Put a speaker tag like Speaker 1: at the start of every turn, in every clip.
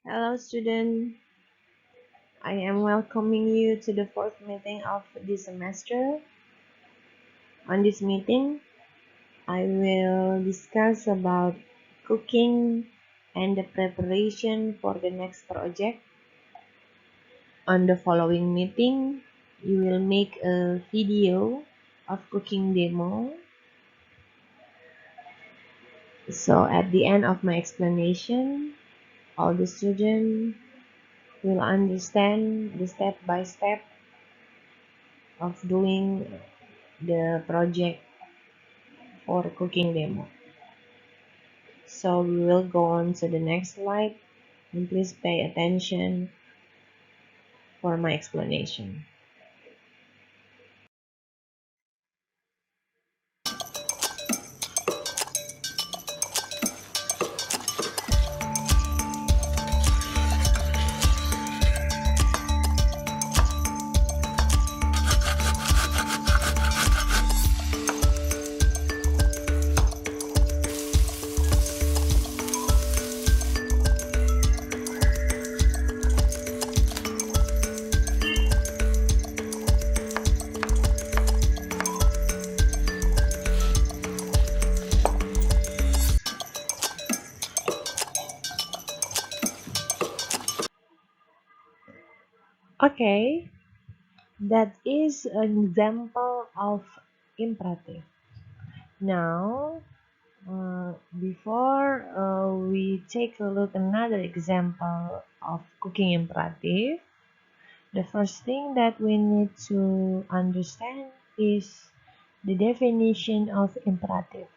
Speaker 1: Hello student, I am welcoming you to the fourth meeting of this semester. On this meeting, I will discuss about cooking and the preparation for the next project. On the following meeting, you will make a video of cooking demo. So at the end of my explanation, all the students will understand the step-by-step of doing the project for cooking demo. So we will go on to the next slide and please pay attention for my explanation. Okay, that is an example of imperative. Now, before we take a look another example of cooking imperative, the first thing that we need to understand is the definition of imperative.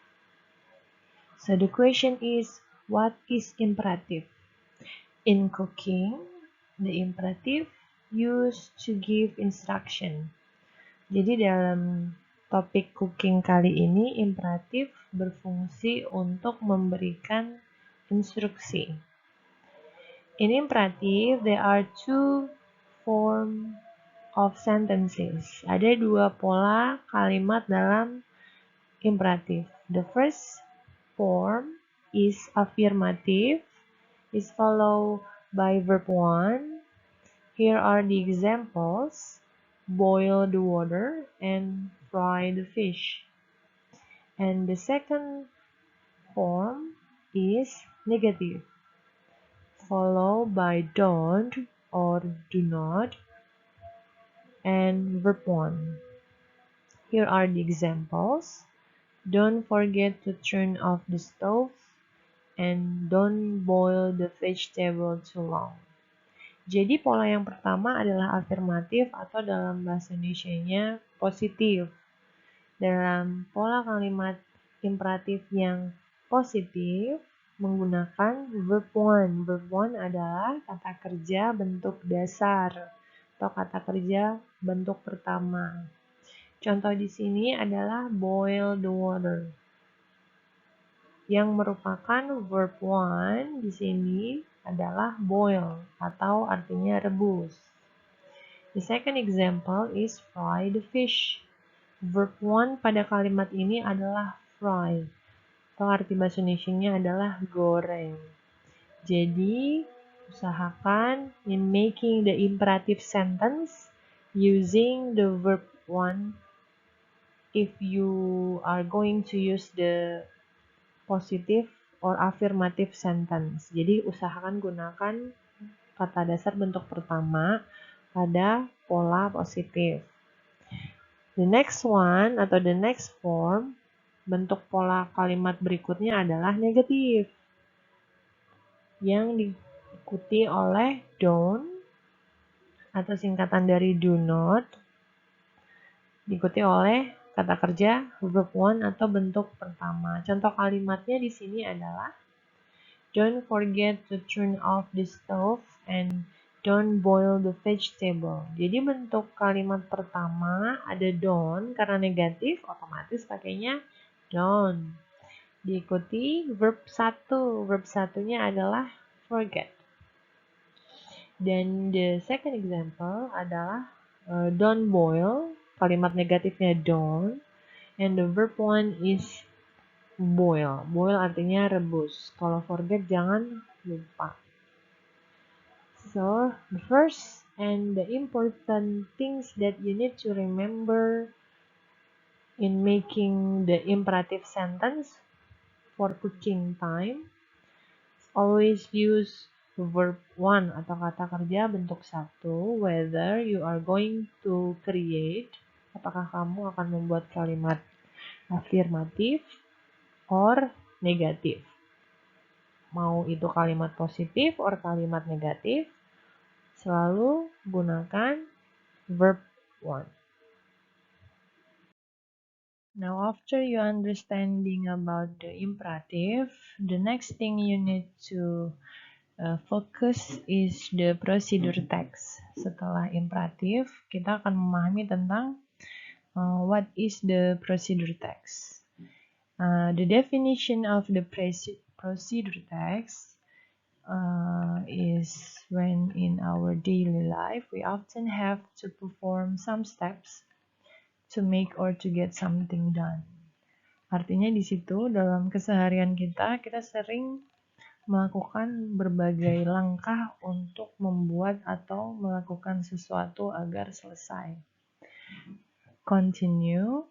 Speaker 1: So the question is, what is imperative? In cooking, the imperative used to give instruction. Jadi dalam topik cooking kali ini, imperatif berfungsi untuk memberikan instruksi. In imperative, there are two forms of sentences. Ada dua pola kalimat dalam imperatif. The first form is affirmative, is followed by verb 1. Here are the examples: boil the water and fry the fish. And the second form is negative, followed by don't or do not and verb 1. Here are the examples: don't forget to turn off the stove and don't boil the vegetable too long. Jadi pola yang pertama adalah afirmatif atau dalam bahasa Indonesianya positif. Dalam pola kalimat imperatif yang positif menggunakan verb 1. Verb 1 adalah kata kerja bentuk dasar atau kata kerja bentuk pertama. Contoh di sini adalah boil the water, yang merupakan verb 1 di sini adalah boil atau artinya rebus. The second example is fry the fish. Verb 1 pada kalimat ini adalah fry atau arti bahasa Indonesianya adalah goreng. Jadi usahakan in making the imperative sentence using the verb 1 if you are going to use the positive or affirmative sentence. Jadi usahakan gunakan kata dasar bentuk pertama pada pola positif. The next one atau the next form, bentuk pola kalimat berikutnya adalah negatif, yang diikuti oleh don't atau singkatan dari do not, diikuti oleh kata kerja verb 1 atau bentuk pertama. Contoh kalimatnya di sini adalah don't forget to turn off the stove and don't boil the vegetable. Jadi bentuk kalimat pertama ada don't, karena negatif otomatis pakainya don't. Diikuti verb 1. Verb satunya adalah forget. Dan the second example adalah don't boil. Kalimat negatifnya don't. And the verb 1 is boil. Boil artinya rebus. Kalau forget jangan lupa. So, the first and the important things that you need to remember in making the imperative sentence for cooking time, always use verb one atau kata kerja bentuk satu, whether you are going to create, apakah kamu akan membuat kalimat afirmatif or negatif. Mau itu kalimat positif or kalimat negatif, selalu gunakan verb one. Now, after you understanding about the imperative, the next thing you need to focus is the procedure text. Setelah imperatif, kita akan memahami tentang what is the procedure text. The definition of the procedure text is when in our daily life we often have to perform some steps to make or to get something done. Artinya di situ dalam keseharian kita sering melakukan berbagai langkah untuk membuat atau melakukan sesuatu agar selesai. Continue.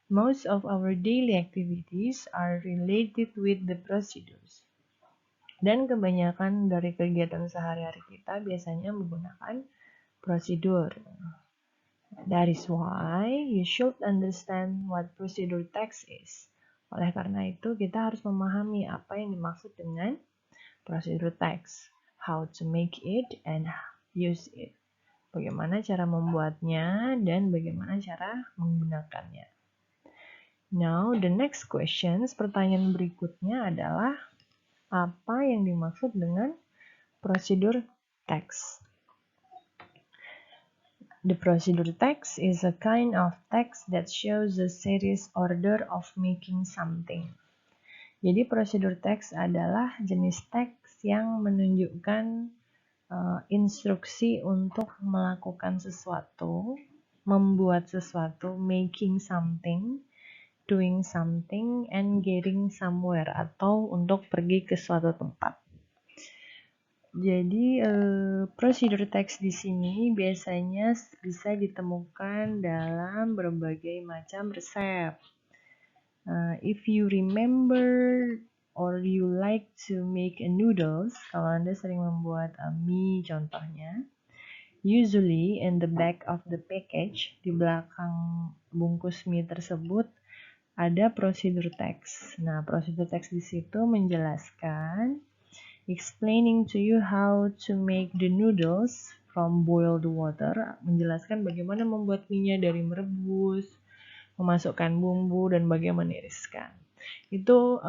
Speaker 1: Most of our daily activities are related with the procedures. Dan kebanyakan dari kegiatan sehari-hari kita biasanya menggunakan prosedur. That is why you should understand what procedure text is. Oleh karena itu, kita harus memahami apa yang dimaksud dengan procedure text, how to make it and use it. Bagaimana cara membuatnya dan bagaimana cara menggunakannya. Now, the next questions, pertanyaan berikutnya adalah apa yang dimaksud dengan procedure text? The procedure text is a kind of text that shows a series order of making something. Jadi procedure text adalah jenis teks yang menunjukkan instruksi untuk melakukan sesuatu, membuat sesuatu, making something, doing something, and getting somewhere, atau untuk pergi ke suatu tempat. Jadi procedure text di sini biasanya bisa ditemukan dalam berbagai macam resep. If you remember or you like to make a noodles, kalau Anda sering membuat mie contohnya, usually in the back of the package, di belakang bungkus mie tersebut ada procedure text. Nah, procedure text di situ menjelaskan explaining to you how to make the noodles from boiled water, menjelaskan bagaimana membuat mie-nya dari merebus, memasukkan bumbu, dan bagaimana meniriskan. Itu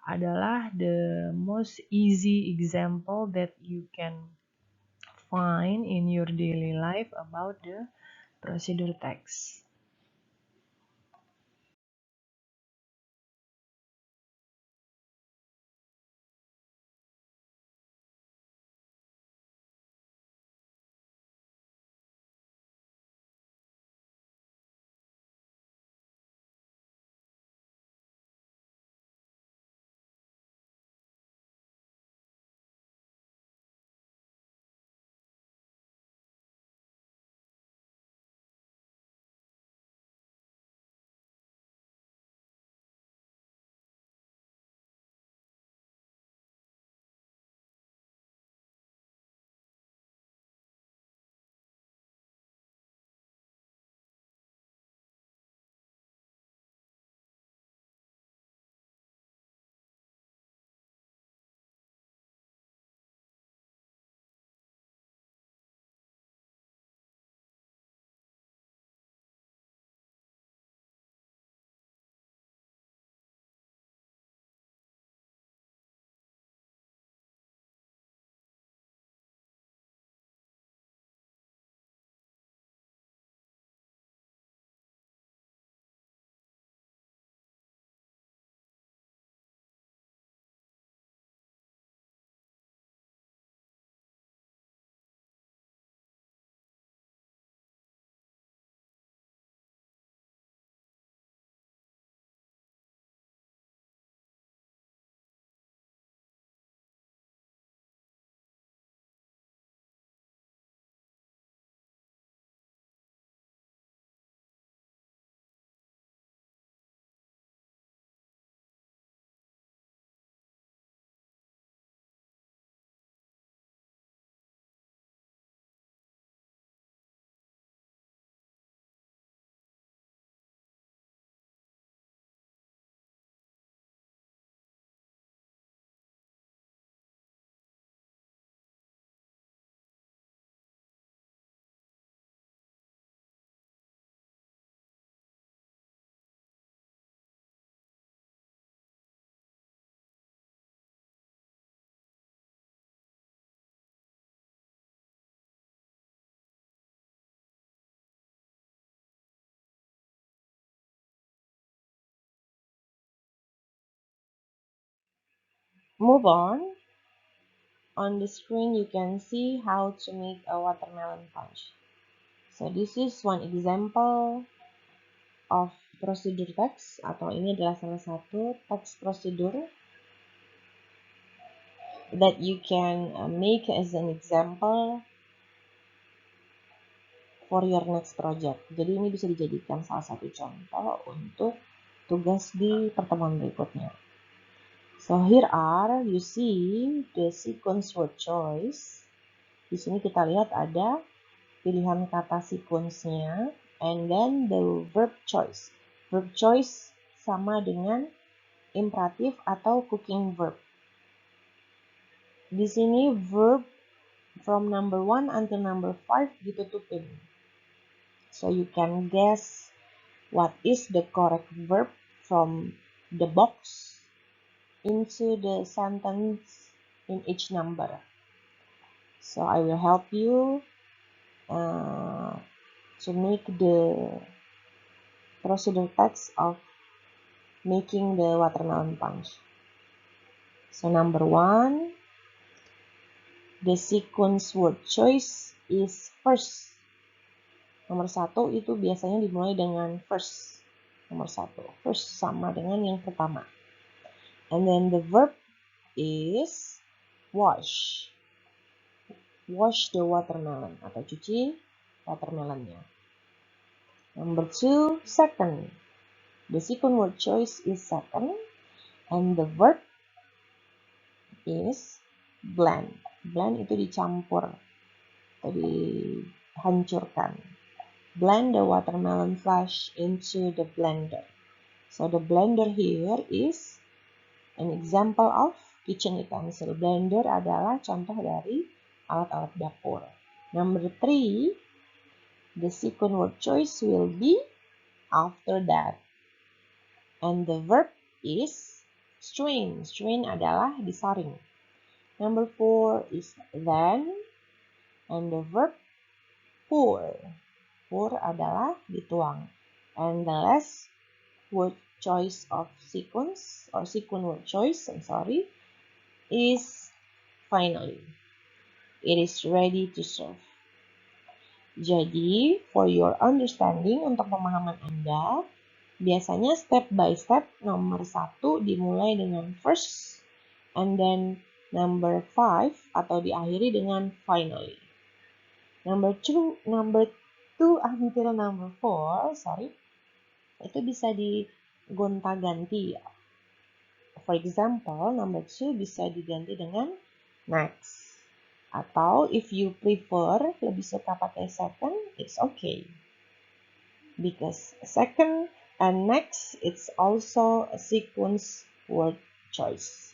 Speaker 1: adalah the most easy example that you can find in your daily life about the procedure text. move on the screen you can see how to make a watermelon punch. So this is one example of procedure text, atau ini adalah salah satu text procedure that you can make as an example for your next project. Jadi ini bisa dijadikan salah satu contoh untuk tugas di pertemuan berikutnya. So here are, you see the sequence word choice. Di sini kita lihat ada pilihan kata sequence-nya, and then the verb choice. Verb choice sama dengan imperatif atau cooking verb. Di sini verb from number 1 until number 5 ditutupin. So you can guess what is the correct verb from the box into the sentence in each number. So I will help you to make the procedure text of making the watermelon punch. So number 1, the sequence word choice is first. Nomor 1 itu biasanya dimulai dengan first. Nomor 1, first sama dengan yang pertama. And then the verb is wash. Wash the watermelon atau cuci watermelonnya. Number 2, second. The second word choice is second, and the verb is blend. Blend itu dicampur atau dihancurkan. Blend the watermelon flesh into the blender. So the blender here is an example of kitchen utensil. Blender adalah contoh dari alat-alat dapur. Number 3, the second word choice will be after that. And the verb is strain. Strain adalah disaring. Number 4 is then. And the verb pour. Pour adalah dituang. And the last word choice of sequence or sequence word choice, is finally. It is ready to serve. Jadi, for your understanding, untuk pemahaman Anda, biasanya step by step nomor 1 dimulai dengan first, and then number 5 atau diakhiri dengan finally. Number 2 until number 4, itu bisa digonta-ganti. For example, number 2 bisa diganti dengan next. Atau if you prefer, lebih suka pakai second, it's okay. Because second and next, it's also a sequence word choice.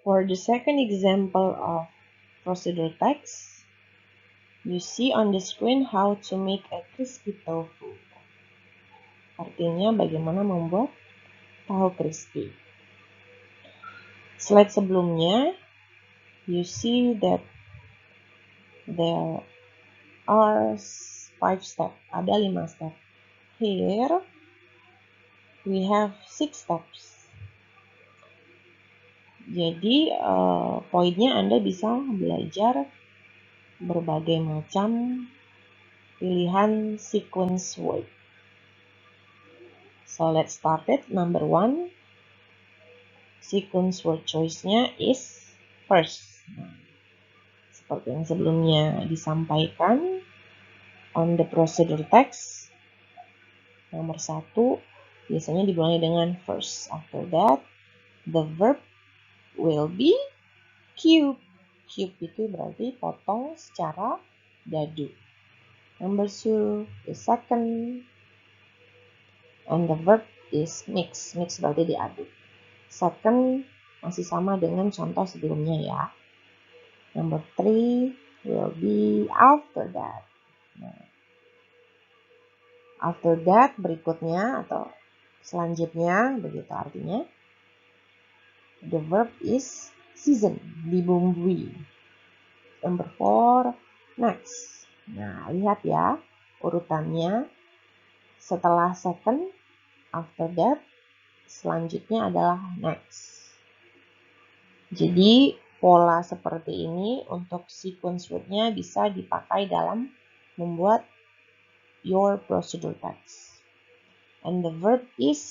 Speaker 1: For the second example of procedure text, you see on the screen how to make a crispy tofu. Artinya bagaimana membuat tahu crispy. Slide sebelumnya, you see that there are 5 steps. Ada 5 step. Here, we have 6 steps. Jadi, poinnya Anda bisa belajar berbagai macam pilihan sequence word. So, let's start it. Number 1, sequence word choice-nya is first. Nah, seperti yang sebelumnya disampaikan, on the procedure text, nomor 1 biasanya dimulai dengan first. After that, the verb will be cube. Cube itu berarti potong secara dadu. Number 2, the second, and the verb is mix. Mix berarti diaduk. Second masih sama dengan contoh sebelumnya ya. Number 3 will be after that. Nah, after that berikutnya atau selanjutnya begitu artinya. The verb is season, dibumbui. Number 4, next. Nah, lihat ya urutannya. Setelah second, after that, selanjutnya adalah next. Jadi, pola seperti ini untuk sequence word-nya bisa dipakai dalam membuat your procedure text. And the verb is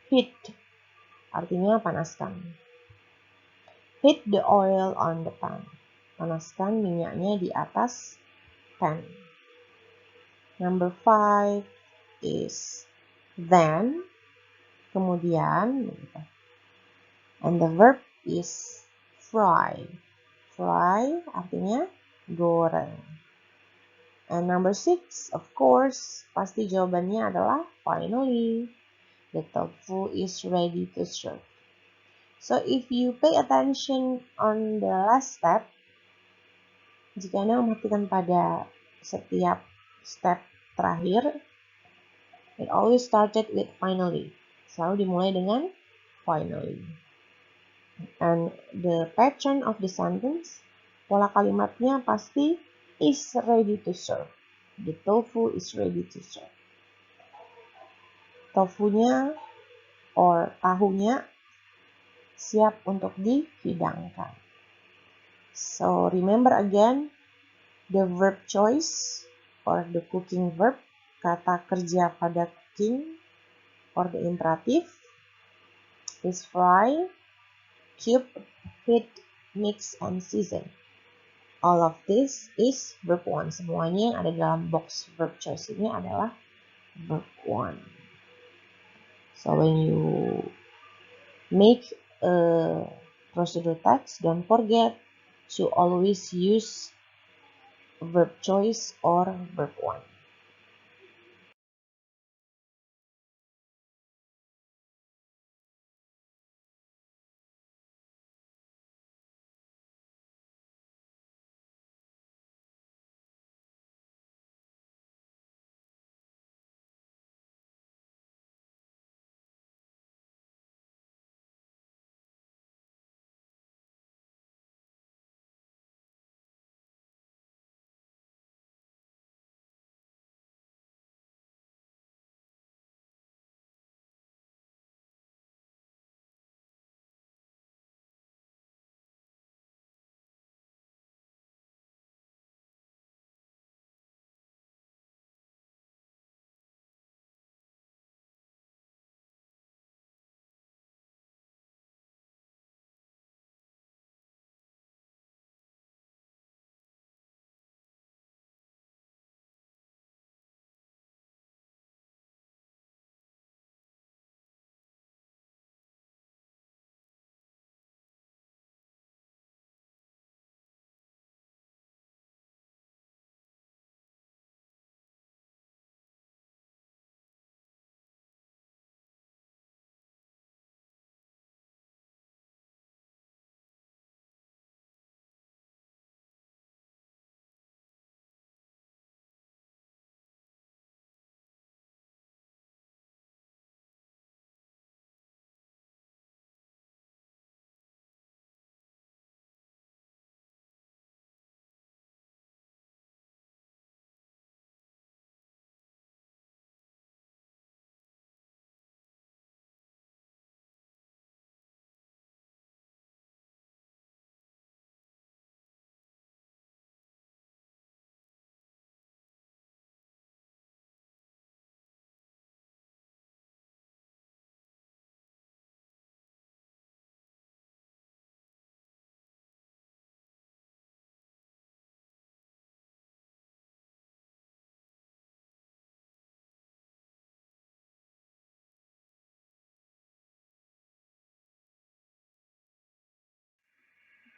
Speaker 1: heat. Artinya panaskan. Heat the oil on the pan. Panaskan minyaknya di atas pan. Number 5 is then. Kemudian. And the verb is fry. Fry artinya goreng. And number 6, of course, pasti jawabannya adalah finally. The tofu is ready to serve. So if you pay attention on the last step, jika Anda memperhatikan pada setiap step terakhir, it always started with finally. Selalu dimulai dengan finally. And the pattern of the sentence, pola kalimatnya pasti is ready to serve. The tofu is ready to serve. Tofunya or tahunya siap untuk dihidangkan. So remember again the verb choice or the cooking verb, kata kerja pada cooking or the imperative is fry, cube, heat, mix, and season. All of this is verb 1. Semuanya yang ada dalam box verb choice ini adalah verb 1. So when you make a procedure text, don't forget to always use verb choice or verb 1.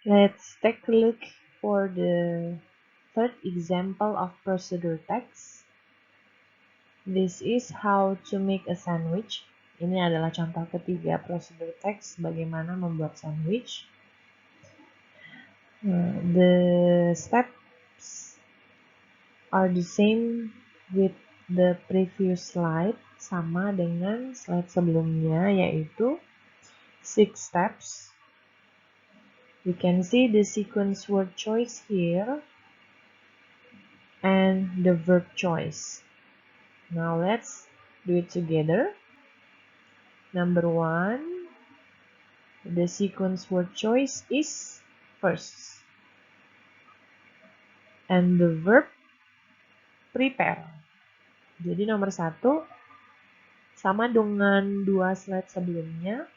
Speaker 1: Let's take a look for the third example of procedure text. This is how to make a sandwich. Ini adalah contoh ketiga procedure text bagaimana membuat sandwich. The steps are the same with the previous slide, sama dengan slide sebelumnya, yaitu 6 steps. You can see the sequence word choice here and the verb choice. Now let's do it together. Number 1, the sequence word choice is first. And the verb prepare. Jadi nomor 1 sama dengan 2 slide sebelumnya.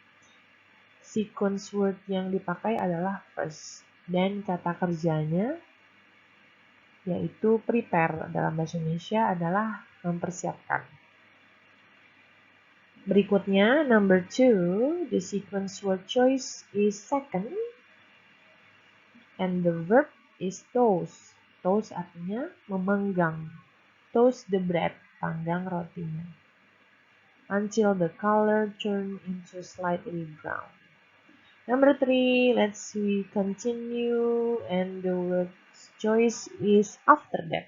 Speaker 1: Sequence word yang dipakai adalah first. Dan kata kerjanya yaitu prepare dalam bahasa Indonesia adalah mempersiapkan. Berikutnya, number 2, the sequence word choice is second, and the verb is toast. Toast artinya memanggang. Toast the bread, panggang rotinya. Until the color turn into slightly brown. Number 3, let's continue, and the word choice is after that.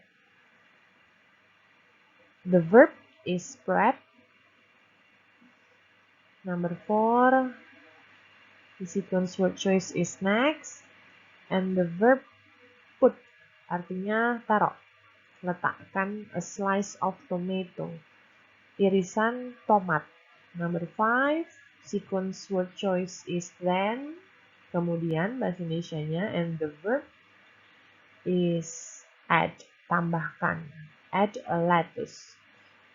Speaker 1: The verb is spread. Number 4, the sequence word choice is next, and the verb put artinya taruh, letakkan a slice of tomato, irisan tomat. Number 5, sequence word choice is then, kemudian bahasa Indonesianya, and the verb is add, tambahkan, add a lettuce.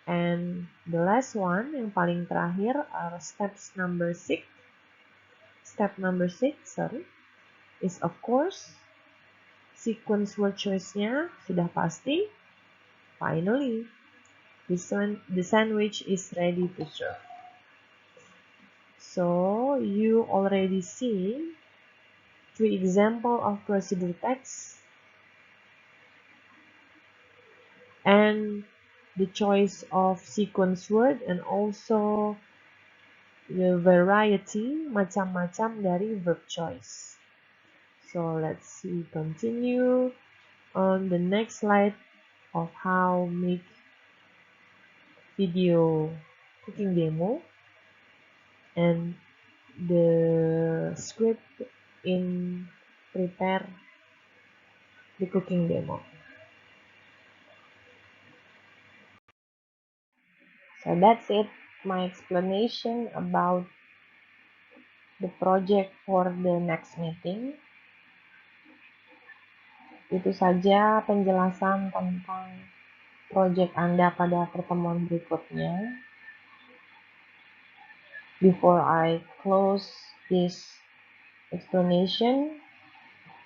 Speaker 1: And the last one, yang paling terakhir, are steps number 6. Step number 6, is of course, sequence word choice-nya sudah pasti. Finally, the sandwich is ready to serve. So, you already see 3 examples of procedure text and the choice of sequence word, and also the variety, macam-macam dari verb choice. So let's continue on the next slide of how make video cooking demo and the script in prepare the cooking demo. So that's it, my explanation about the project for the next meeting. Itu saja penjelasan tentang project Anda pada pertemuan berikutnya. Before I close this explanation,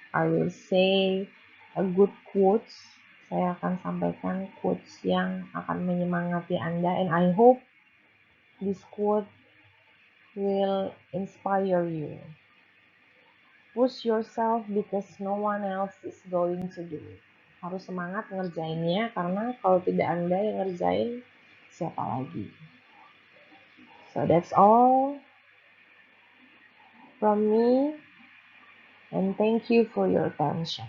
Speaker 1: I will say a good quotes. Saya akan sampaikan quotes yang akan menyemangati Anda, and I hope this quote will inspire you. Push yourself because no one else is going to do it. Harus semangat ngerjainnya, karena kalau tidak Anda yang ngerjain, siapa lagi? So that's all from me, and thank you for your attention.